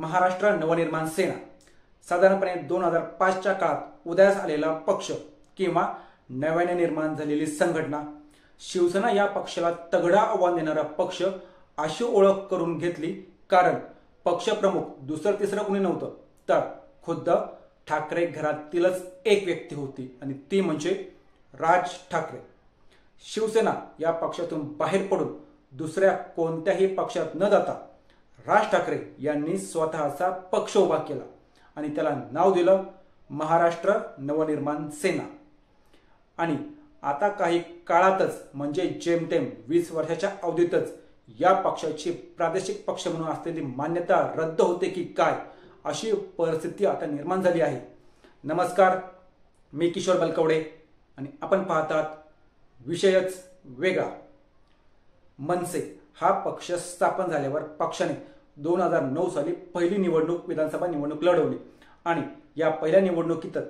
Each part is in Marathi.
महाराष्ट्र नवनिर्माण सेना साधारणपणे 2005च्या काळात उदयास आलेला पक्ष किंवा नव्याने निर्माण झालेली संघटना। शिवसेना या पक्षाला तगडा आव्हान देणारा पक्ष अशी ओळख करून घेतली, कारण पक्षप्रमुख दुसरं तिसरं कोणी नव्हतं, तर खुद्द ठाकरे घरातीलच एक व्यक्ती होती आणि ती म्हणजे राज ठाकरे। शिवसेना या पक्षातून बाहेर पडून दुसऱ्या कोणत्याही पक्षात न जाता राज ठाकरे यांनी स्वतःचा पक्ष उभा केला आणि त्याला नाव दिलं महाराष्ट्र नवनिर्माण सेना। आणि आता काही काळातच म्हणजे जेमतेम 20 वर्षाच्या अवधीतच या पक्षाची प्रादेशिक पक्ष म्हणून असलेली मान्यता रद्द होते की काय, अशी परिस्थिती आता निर्माण झाली आहे। नमस्कार, मी किशोर बलकवडे आणि आपण पाहतात विषयच वेगळा। मनसे हा पक्ष स्थापन झाल्यावर पक्षाने 2009 साली पहिली विधानसभा निवडणूक लढवली आणि या पहिल्या निवडणुकीतच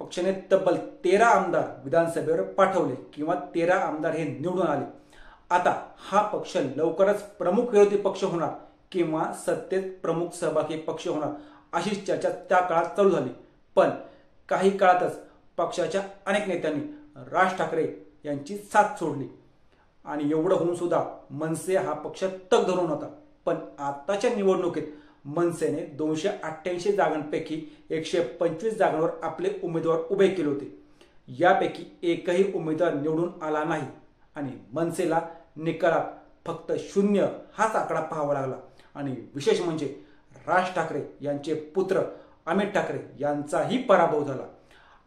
पक्षाने तब्बल 13 आमदार विधानसभेवर पाठवले किंवा 13 आमदार हे निवडून आले। आता हा पक्ष लवकरच प्रमुख विरोधी पक्ष होणार किंवा सत्तेत प्रमुख सहभागी पक्ष होणार अशी चर्चा त्या काळात चालू झाली। पण काही काळातच पक्षाच्या अनेक नेत्यांनी राज ठाकरे यांची साथ सोडली आणि एवढं होऊन सुद्धा मनसे हा पक्ष तग धरून होता। पण आताच्या निवडणुकीत मनसेने 288 जागांपैकी 125 जागांवर आपले उमेदवार उभे केले होते। यापैकी एकही उमेदवार निवडून आला नाही आणि मनसेला निकालात फक्त 0 हाच आकडा पाहावा लागला। आणि विशेष म्हणजे राज ठाकरे यांचे पुत्र अमित ठाकरे यांचाही पराभव झाला।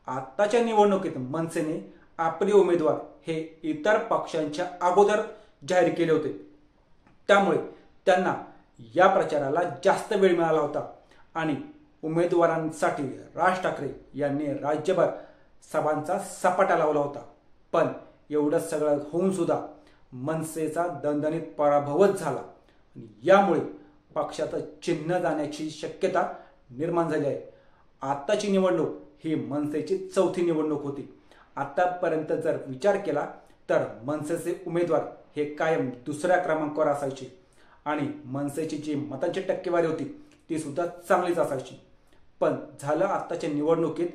आताच्या निवडणुकीत मनसेने आपले उमेदवार हे इतर पक्षांच्या अगोदर जाहीर केले होते, त्यामुळे त्यांना या प्रचाराला जास्त वेळ मिळाला होता आणि उमेदवारांसाठी राज ठाकरे यांनी राज्यभर सभांचा सपाटा लावला होता। पण एवढं सगळं होऊन सुद्धा मनसेचा दणदणीत पराभवच झाला आणि यामुळे पक्षाचं चिन्ह जाण्याची शक्यता निर्माण झाली आहे। आताची निवडणूक ही मनसेची चौथी निवडणूक होती। आतापर्यंत जर विचार केला तर मनसेचे उमेदवार हे कायम दुसऱ्या क्रमांकावर असायचे आणि मनसेची जी मतांची टक्केवारी होती ती सुद्धा चांगलीच असायची। पण झालं आताच्या निवडणुकीत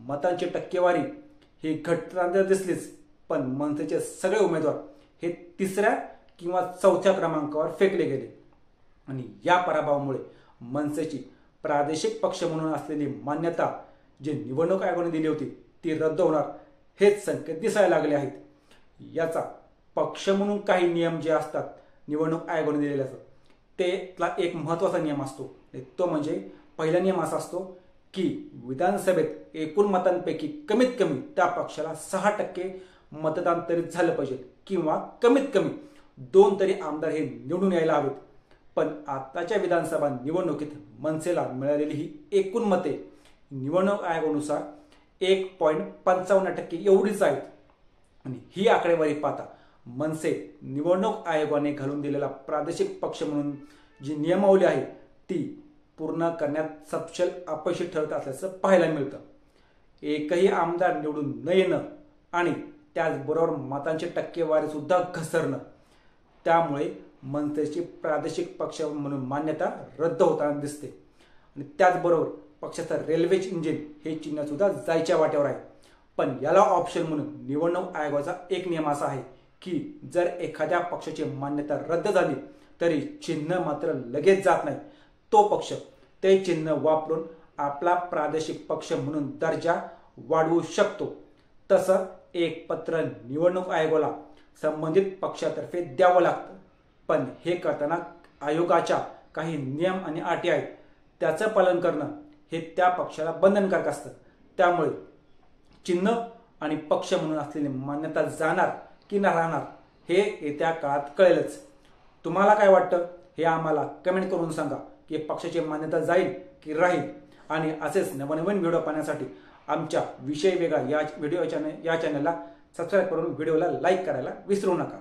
मतांची टक्केवारी ही घटताना दिसलीच, पण मनसेचे सगळे उमेदवार हे तिसऱ्या किंवा चौथ्या क्रमांकावर फेकले गेले आणि या पराभवामुळे मनसेची प्रादेशिक पक्ष म्हणून असलेली मान्यता जी निवडणूक आयोगाने दिली होती ती रद्द होणार हेच संकेत दिसायला लागले आहेत। याचा पक्ष म्हणून काही नियम जे असतात निवडणूक आयोगाने दिलेले असतात त्यातला एक महत्त्वाचा नियम असतो, तो म्हणजे पहिला नियम असा असतो की विधानसभेत एकूण मतांपैकी कमीत कमी त्या पक्षाला 6% मतदान तरी झालं पाहिजे किंवा कमीत कमी 2 तरी आमदार हे निवडून यायला हवेत। पण आताच्या विधानसभा निवडणुकीत मनसेला मिळालेली ही एकूण मते निवडणूक आयोगानुसार 1.55% एवढीच आहेत आणि ही आकडेवारी पाहता मनसे निवडणूक आयोगाने घालून दिलेला प्रादेशिक पक्ष म्हणून जी नियमावली आहे ती पूर्ण करण्यात सपशेल अपयशी ठरत असल्याचं पाहायला मिळतं। एकही आमदार निवडून न येणं आणि त्याचबरोबर मतांची टक्केवारी सुद्धा घसरणं, त्यामुळे मनसेची प्रादेशिक पक्ष म्हणून मान्यता रद्द होताना दिसते आणि त्याचबरोबर पक्षाचं रेल्वे इंजिन हे चिन्ह सुद्धा जायच्या वाट्यावर आहे। पण याला ऑप्शन म्हणून निवडणूक आयोगाचा एक नियम असा आहे की जर एखाद्या पक्षाची मान्यता रद्द झाली तरी चिन्ह मात्र लगेच जात नाही, तो पक्ष ते चिन्ह वापरून आपला प्रादेशिक पक्ष म्हणून दर्जा वाढवू शकतो। तसं एक पत्र निवडणूक आयोगाला संबंधित पक्षातर्फे द्यावं लागतं, पण हे करताना आयोगाच्या काही नियम आणि अटी आहेत, त्याचं पालन करणं हे त्या पक्षाला बंधनकारक असतं। त्यामुळे चिन्ह आणि पक्ष म्हणून असलेली मान्यता जाणार की नाही राहणार हे येत्या काळात कळेलच। तुम्हाला काय वाटतं हे आम्हाला कमेंट करून सांगा की पक्षाची मान्यता जाईल की राहील। आणि असेच नवनवीन व्हिडिओ पाहण्यासाठी आमच्या विषय वेगळा या चॅनलला सबस्क्राईब करून व्हिडिओला लाईक करायला विसरू नका।